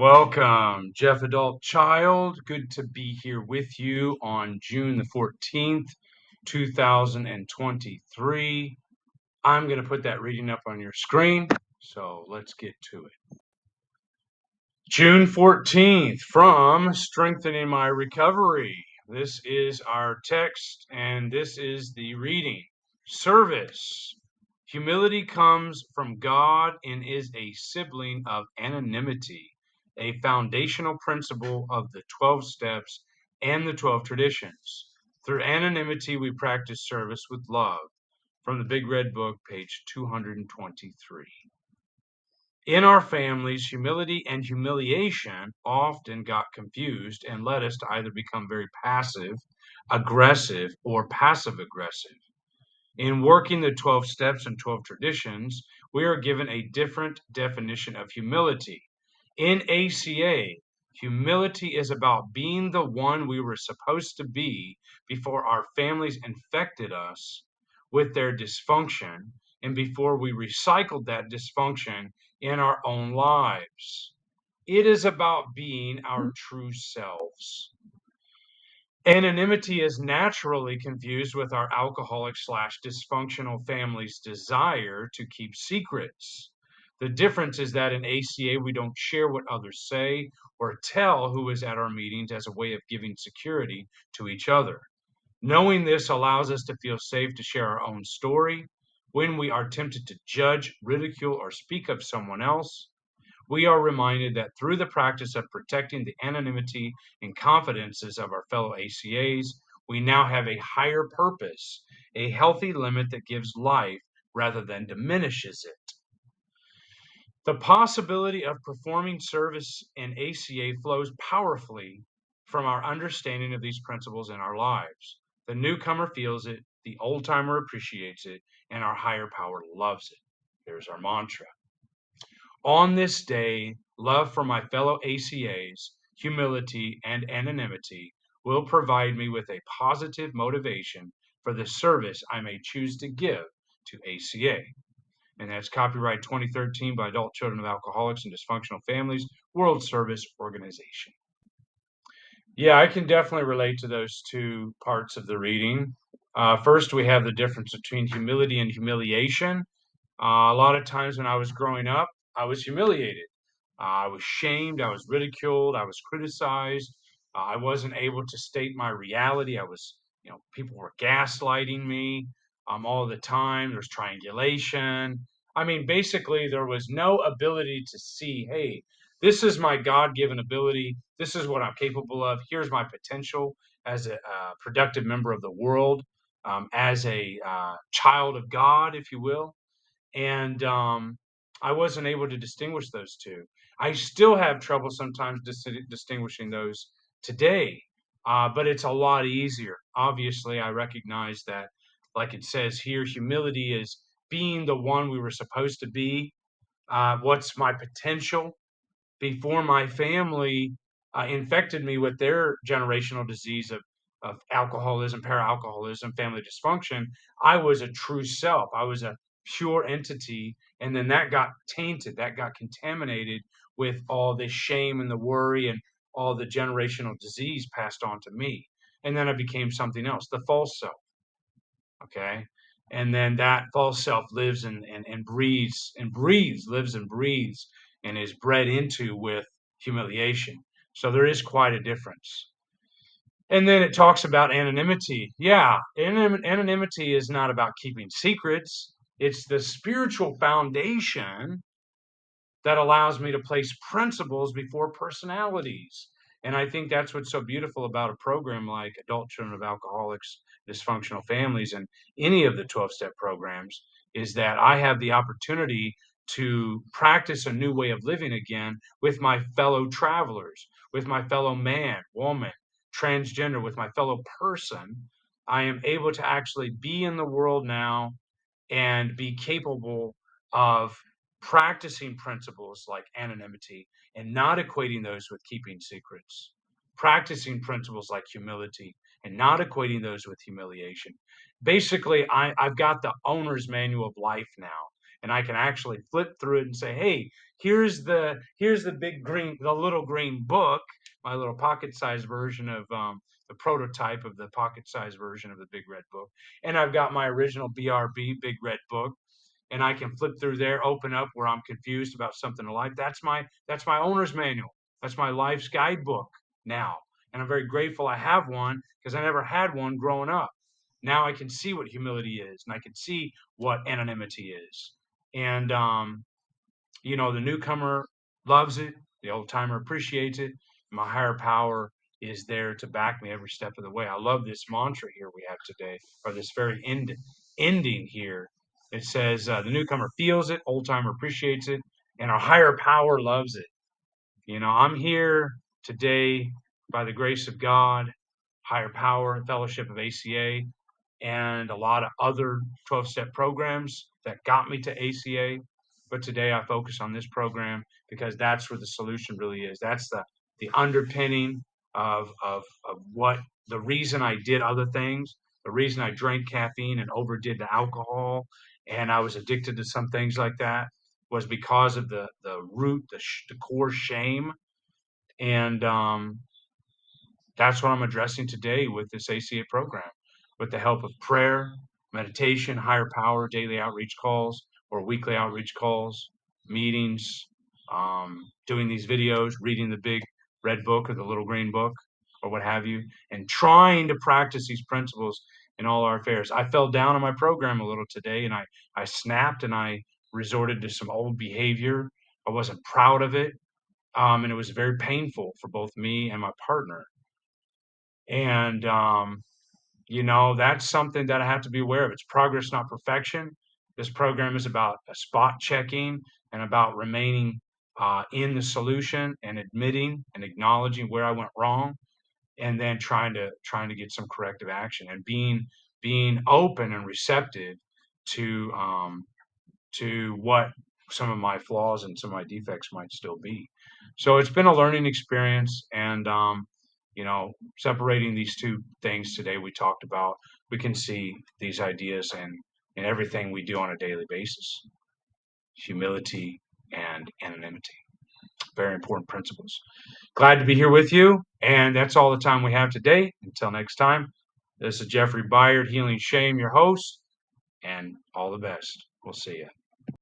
Welcome, Jeff Adult Child. Good to be here with you on June the 14th, 2023. I'm going to put that reading up on your screen, so let's get to it. June 14th, from Strengthening My Recovery. This is our text, and this is the reading. Service. Humility comes from God and is a sibling of anonymity, a foundational principle of the 12 steps and the 12 traditions. Through anonymity, we practice service with love. From the Big Red Book, page 223. In our families, humility and humiliation often got confused and led us to either become very passive, aggressive, or passive aggressive. In working the 12 steps and 12 traditions, we are given a different definition of humility. In ACA, humility is about being the one we were supposed to be before our families infected us with their dysfunction and before we recycled that dysfunction in our own lives. It is about being our true selves. Anonymity is naturally confused with our alcoholic/dysfunctional family's desire to keep secrets. The difference is that in ACA, we don't share what others say or tell who is at our meetings as a way of giving security to each other. Knowing this allows us to feel safe to share our own story. When we are tempted to judge, ridicule, or speak of someone else, we are reminded that through the practice of protecting the anonymity and confidences of our fellow ACAs, we now have a higher purpose, a healthy limit that gives life rather than diminishes it. The possibility of performing service in ACA flows powerfully from our understanding of these principles in our lives. The newcomer feels it, the old timer appreciates it, and our higher power loves it. Here's our mantra. On this day, love for my fellow ACAs, humility, and anonymity will provide me with a positive motivation for the service I may choose to give to ACA. And that's copyright 2013 by Adult Children of Alcoholics and Dysfunctional Families, World Service Organization. Yeah, I can definitely relate to those two parts of the reading. First, we have the difference between humility and humiliation. A lot of times when I was growing up, I was humiliated. I was shamed. I was ridiculed. I was criticized. I wasn't able to state my reality. People were gaslighting me all the time. There's triangulation. I mean, basically, there was no ability to see, hey, this is my God given ability. This is what I'm capable of. Here's my potential as a productive member of the world, as a child of God, if you will. And I wasn't able to distinguish those two. I still have trouble sometimes distinguishing those today, but it's a lot easier. Obviously, I recognize that, like it says here, humility is being the one we were supposed to be. What's my potential? Before my family infected me with their generational disease of alcoholism, para-alcoholism, family dysfunction, I was a true self. I was a pure entity. And then that got tainted, that got contaminated with all the shame and the worry and all the generational disease passed on to me. And then I became something else, the false self. Okay. And then that false self lives and breathes, lives and breathes, and is bred into with humiliation. So there is quite a difference. And then it talks about anonymity. Yeah, anonymity is not about keeping secrets. It's the spiritual foundation that allows me to place principles before personalities. And I think that's what's so beautiful about a program like Adult Children of Alcoholics, Dysfunctional Families, and any of the 12-step programs, is that I have the opportunity to practice a new way of living again with my fellow travelers, with my fellow man, woman, transgender, with my fellow person. I am able to actually be in the world now and be capable of practicing principles like anonymity and not equating those with keeping secrets, practicing principles like humility and not equating those with humiliation. Basically, I've got the owner's manual of life now. and I can actually flip through it and say, hey, here's the little green book, my little pocket-sized version of the prototype of the pocket-sized version of the big red book, and I've got my original BRB big red book, and I can flip through there, open up where I'm confused about something in life. That's my owner's manual. That's my life's guidebook now. And I'm very grateful I have one because I never had one growing up. Now I can see what humility is, and I can see what anonymity is. And the newcomer loves it, the old timer appreciates it. My higher power is there to back me every step of the way. I love this mantra here we have today, or this very ending here. It says, the newcomer feels it, old timer appreciates it, and our higher power loves it. I'm here today by the grace of God, higher power, fellowship of ACA, and a lot of other 12-step programs that got me to ACA. But today I focus on this program because that's where the solution really is. That's the underpinning of what the reason I did other things, the reason I drank caffeine and overdid the alcohol, and I was addicted to some things like that was because of the root, the core shame. And that's what I'm addressing today with this ACA program, with the help of prayer, meditation, higher power, daily outreach calls or weekly outreach calls, meetings, doing these videos, reading the big red book or the little green book or what have you, and trying to practice these principles in all our affairs. I fell down on my program a little today, and I snapped and I resorted to some old behavior. I wasn't proud of it. And it was very painful for both me and my partner. And, that's something that I have to be aware of. It's progress, not perfection. This program is about a spot checking and about remaining in the solution and admitting and acknowledging where I went wrong, and then trying to get some corrective action and being open and receptive to what some of my flaws and some of my defects might still be. So it's been a learning experience, and separating these two things today we talked about, we can see these ideas in everything we do on a daily basis. Humility and anonymity, very important principles. Glad to be here with you, and that's all the time we have today. Until next time, this is Jeffrey Byard, Healing Shame, your host, and all the best. We'll see you.